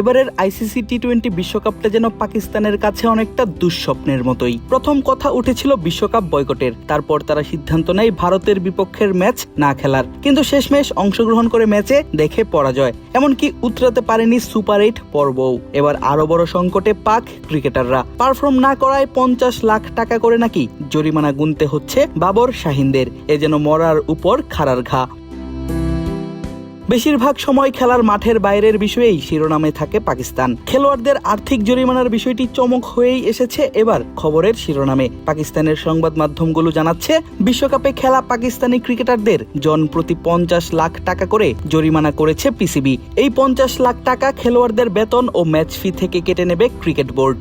এবারের আইসিসি টি-20 বিশ্বকাপটা যেন পাকিস্তানের কাছে অনেকটা দুঃস্বপ্নের মতোই। প্রথম কথা উঠেছিল বিশ্বকাপ বয়কটের, তারপর তারা সিদ্ধান্ত নেয় ভারতের বিপক্ষের ম্যাচ না খেলার, কিন্তু শেষমেশ অংশগ্রহণ করে ম্যাচে দেখে পরাজয়, এমনকি উতরাতে পারেনি সুপার 8 পর্বও। এবার আরো বড় সংকটে পাক ক্রিকেটাররা। পারফর্ম না করায় 50 লাখ টাকা করে নাকি জরিমানা গুনতে হচ্ছে বাবর শাহিনদের। এ যেন মরার উপর খাড়ার ঘা। বেশিরভাগ সময় খেলার মাঠের বাইরের বিষয়েই শিরোনামে থাকে পাকিস্তান। খেলোয়াড়দের আর্থিক জরিমানার বিষয়টি চমক হয়েই এসেছে এবার খবরের শিরোনামে। পাকিস্তানের সংবাদ মাধ্যমগুলো জানাচ্ছে, বিশ্বকাপে খেলা পাকিস্তানি ক্রিকেটারদের জন প্রতি 50 লাখ টাকা করে জরিমানা করেছে পিসিবি। এই 50 লাখ টাকা খেলোয়াড়দের বেতন ও ম্যাচ ফি থেকে কেটে নেবে ক্রিকেট বোর্ড।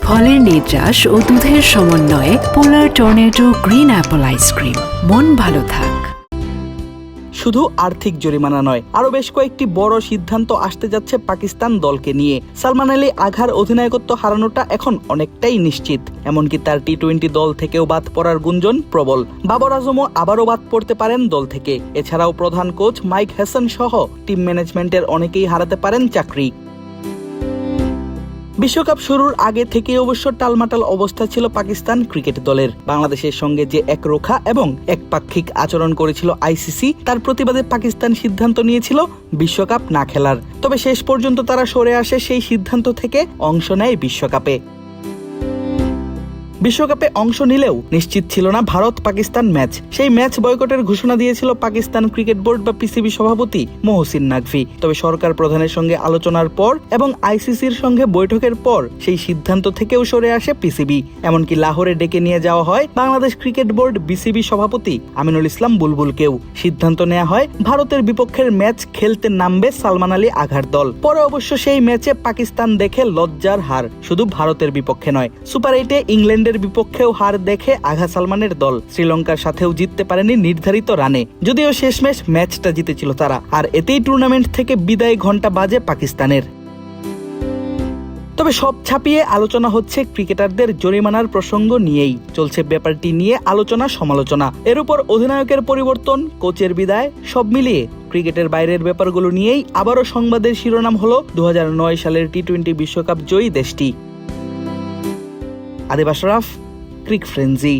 ফলের নির্যাস ও দুধের সমন্বয়ে পোলার টর্নেডো গ্রিন অ্যাপল আইসক্রিম। মন ভালো থাক। শুধু আর্থিক জরিমানা নয়, আরো বেশ কয়েকটি বড় সিদ্ধান্ত আসতে যাচ্ছে পাকিস্তান দলকে নিয়ে। সালমান আলী আঘার অধিনায়কত্ব হারানোটা এখন অনেকটাই নিশ্চিত, এমনকি তার টি-20 দল থেকেও বাদ পড়ার গুঞ্জন প্রবল। বাবর আজমও আবারও বাদ পড়তে পারেন দল থেকে। এছাড়াও প্রধান কোচ মাইক হেসন সহ টিম ম্যানেজমেন্টের অনেকেই হারাতে পারেন চাকরি। বিশ্বকাপ শুরুর আগে থেকে অবশ্য টালমাটাল অবস্থা ছিল পাকিস্তান ক্রিকেট দলের। বাংলাদেশের সঙ্গে যে একরোখা এবং একপাক্ষিক আচরণ করেছিল আইসিসি, তার প্রতিবাদে পাকিস্তান সিদ্ধান্ত নিয়েছিল বিশ্বকাপ না খেলার। তবে শেষ পর্যন্ত তারা সরে আসে সেই সিদ্ধান্ত থেকে, অংশ নেয় বিশ্বকাপে। বিশ্বকাপে অংশ নিলেও নিশ্চিত ছিল না ভারত পাকিস্তান ম্যাচ। সেই ম্যাচ বয়কটের ঘোষণা দিয়েছিল পাকিস্তান ক্রিকেট বোর্ড বা পিসিবি সভাপতি মহসিন নাকভি। তবে সরকার প্রধানের সঙ্গে আলোচনার পর এবং আইসিসির সঙ্গে বৈঠকের পর সেই সিদ্ধান্ত থেকেও সরে আসে পিসিবি। এমনকি লাহোরে ডেকে নিয়ে যাওয়া হয় বাংলাদেশ ক্রিকেট বোর্ড বিসিবি সভাপতি আমিনুল ইসলাম বুলবুলকেও। সিদ্ধান্ত নেওয়া হয় ভারতের বিপক্ষের ম্যাচ খেলতে নামবে সালমান আলী আঘার দল। পরে অবশ্য সেই ম্যাচে পাকিস্তান দেখে লজ্জার হার। শুধু ভারতের বিপক্ষে নয়, সুপার 8-এ ইংল্যান্ডের বিপক্ষেও হার দেখে আঘা সালমানের দল। শ্রীলঙ্কার সাথেও জিততে পারেনি নির্ধারিত রানে, যদিও শেষমেশ ম্যাচটা জিতেছিল তারা। আর এতেই টুর্নামেন্ট থেকে বিদায় ঘন্টা বাজে পাকিস্তানের। তবে সব ছাপিয়ে আলোচনা হচ্ছে ক্রিকেটারদের জরিমানার প্রসঙ্গ নিয়েই। চলছে ব্যাপারটি নিয়ে আলোচনা সমালোচনা। এর উপর অধিনায়কের পরিবর্তন, কোচের বিদায়, সব মিলিয়ে ক্রিকেটের বাইরের ব্যাপারগুলো নিয়েই আবারও সংবাদের শিরোনাম হলো 2009 সালের টি-20 বিশ্বকাপ জয়ী দেশটি। আদিব আশরাফ, ক্রিক ফ্রেন্জি।